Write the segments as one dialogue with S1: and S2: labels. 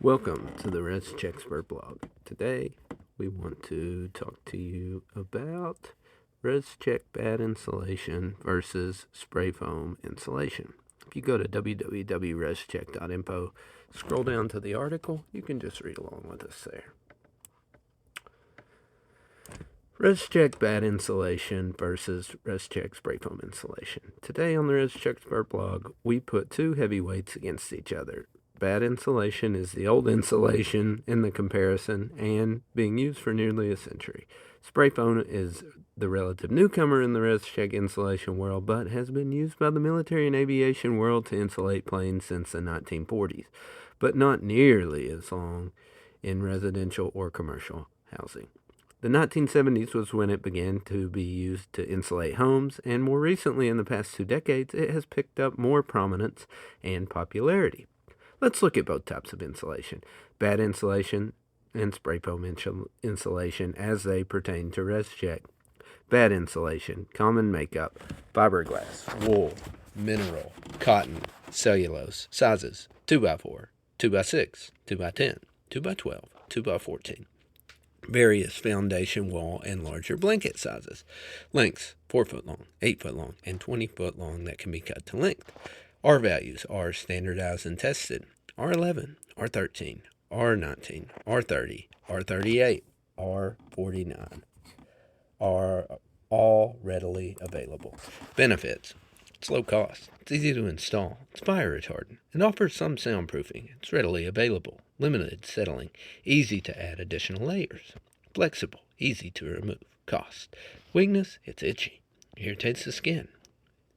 S1: Welcome to the Reschexpert blog. Today we want to talk to you about Rescheck Batt insulation versus spray foam insulation. If you go to www.rescheck.info, scroll down to the article, you can just read along with us there. Rescheck Batt insulation versus Rescheck spray foam insulation. Today on the Reschexpert blog, we put two heavyweights against each other. Batt insulation is the old insulation in the comparison and being used for nearly a century. Spray foam is the relative newcomer in the Rescheck insulation world, but has been used by the military and aviation world to insulate planes since the 1940s, but not nearly as long in residential or commercial housing. The 1970s was when it began to be used to insulate homes, and more recently, in the past 2 decades, it has picked up more prominence and popularity. Let's look at both types of insulation: batt insulation and spray foam insulation as they pertain to Rescheck. Batt insulation: common makeup, fiberglass, wool, mineral, cotton, cellulose. Sizes: 2x4, 2x6, 2x10, 2x12, 2x14. Various foundation wall and larger blanket sizes. Lengths: 4 foot long, 8 foot long, and 20 foot long that can be cut to length. R values are standardized and tested. R11, R13, R19, R30, R38, R49 are all readily available. Benefits: it's low cost, it's easy to install, it's fire retardant, it offers some soundproofing, it's readily available, limited settling, easy to add additional layers, flexible, easy to remove. Cost: weakness: it's itchy, irritates the skin,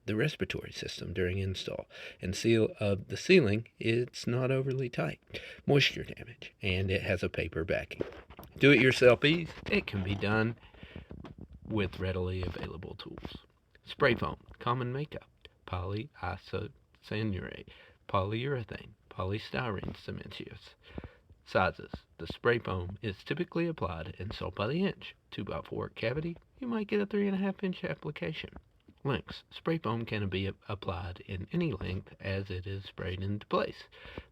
S1: the respiratory system during install, and seal of the ceiling, it's not overly tight. Moisture damage, and it has a paper backing. Do-it-yourself ease: it can be done with readily available tools. Spray foam: common makeup, polyisocyanated, polyurethane, polystyrene cementitious. Sizes: the spray foam is typically applied and sold by the inch. 2x4 cavity, you might get a 3.5 inch application. Lengths: spray foam can be applied in any length as it is sprayed into place.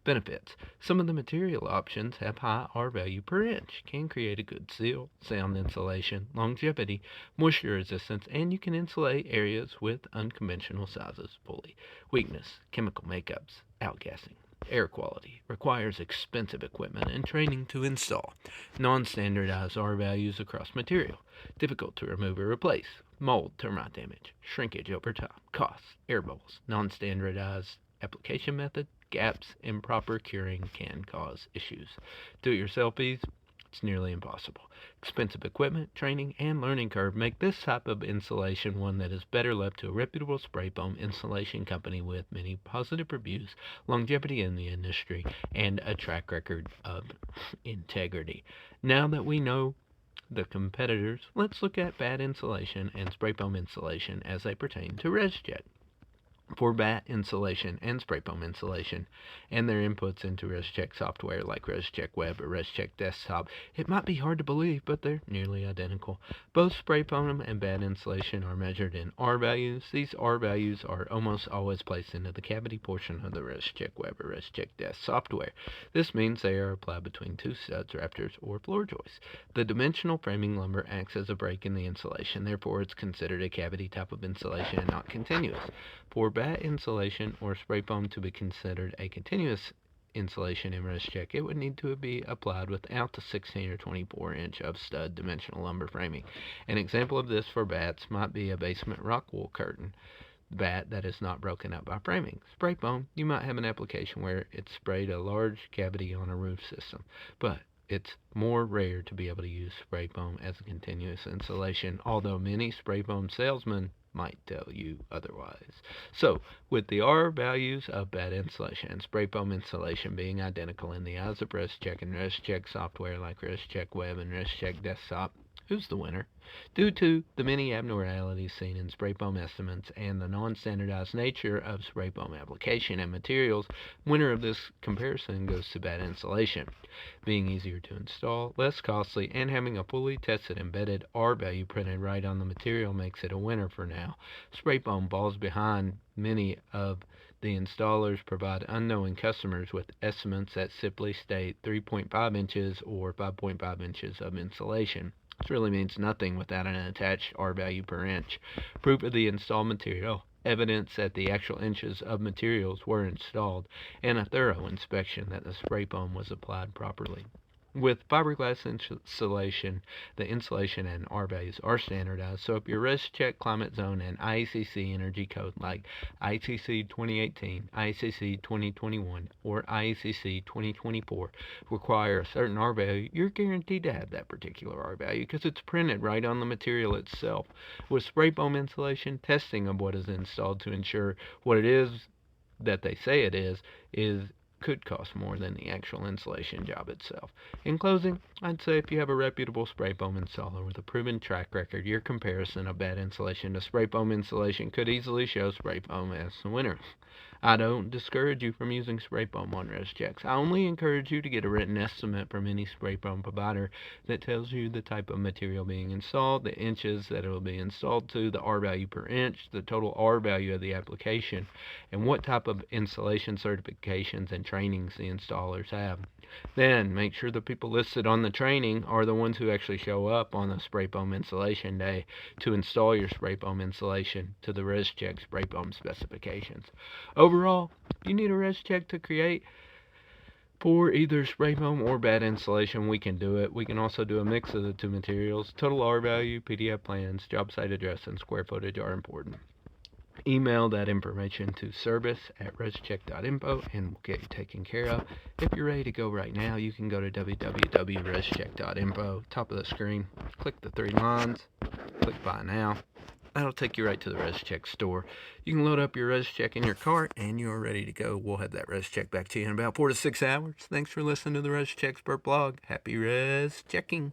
S1: Benefits: some of the material options have high R value per inch, can create a good seal, sound insulation, longevity, moisture resistance, and you can insulate areas with unconventional sizes fully. Weakness: chemical makeups, outgassing. Air quality: requires expensive equipment and training to install. Non-standardized R values across material. Difficult to remove or replace. Mold, termite damage, shrinkage over time. Costs: air bubbles, non-standardized application method, gaps, improper curing can cause issues. Do-it-yourself ease: it's nearly impossible. Expensive equipment, training, and learning curve make this type of insulation one that is better left to a reputable spray foam insulation company with many positive reviews, longevity in the industry, and a track record of integrity. Now that we know the competitors, let's look at batt insulation and spray foam insulation as they pertain to Rescheck. For batt insulation and spray foam insulation and their inputs into Rescheck software like Rescheck Web or Rescheck Desktop, it might be hard to believe, but they're nearly identical. Both spray foam and batt insulation are measured in R values. These R values are almost always placed into the cavity portion of the Rescheck Web or Rescheck Desk software. This means they are applied between two studs, rafters, or floor joists. The dimensional framing lumber acts as a break in the insulation, therefore it's considered a cavity type of insulation and not continuous. For batt insulation or spray foam to be considered a continuous insulation in Rescheck, it would need to be applied without the 16 or 24 inch of stud dimensional lumber framing. An example of this for batts might be a basement rock wool curtain batt that is not broken up by framing. Spray foam, you might have an application where it's sprayed a large cavity on a roof system, but it's more rare to be able to use spray foam as a continuous insulation, although many spray foam salesmen might tell you otherwise. So, with the R values of batt insulation and spray foam insulation being identical in the eyes of Rescheck and Rescheck software like Rescheck Web and Rescheck Desktop, who's the winner? Due to the many abnormalities seen in spray foam estimates and the non-standardized nature of spray foam application and materials, winner of this comparison goes to batt insulation. Being easier to install, less costly, and having a fully tested embedded R value printed right on the material makes it a winner for now. Spray foam falls behind many of The installers provide unknowing customers with estimates that simply state 3.5 inches or 5.5 inches of insulation. This really means nothing without an attached R value per inch. Proof of the installed material, evidence that the actual inches of materials were installed, and a thorough inspection that the spray foam was applied properly. With fiberglass insulation, the insulation and R values are standardized. So if your Rescheck climate zone and IECC energy code like IECC 2018, IECC 2021, or IECC 2024 require a certain R value, you're guaranteed to have that particular R value because it's printed right on the material itself. With spray foam insulation, testing of what is installed to ensure what it is that they say it is could cost more than the actual insulation job itself. In closing, I'd say if you have a reputable spray foam installer with a proven track record, your comparison of bad insulation to spray foam insulation could easily show spray foam as the winner. I don't discourage you from using spray foam on Reschecks. I only encourage you to get a written estimate from any spray foam provider that tells you the type of material being installed, the inches that it will be installed to, the R value per inch, the total R value of the application, and what type of installation certifications and trainings the installers have. Then make sure the people listed on the training are the ones who actually show up on the spray foam installation day to install your spray foam insulation to the Rescheck spray foam specifications. Overall, you need a Rescheck to create for either spray foam or bad insulation. We can do it. We can also do a mix of the two materials. Total R value, PDF plans, job site address, and square footage are important. Email that information to service@rescheck.info and we'll get you taken care of. If you're ready to go right now, you can go to www.rescheck.info, top of the screen, click the three lines, click Buy Now. That'll take you right to the Rescheck store. You can load up your Rescheck in your cart and you're ready to go. We'll have that Rescheck back to you in about 4 to 6 hours. Thanks for listening to the Reschexpert blog. Happy Reschecking.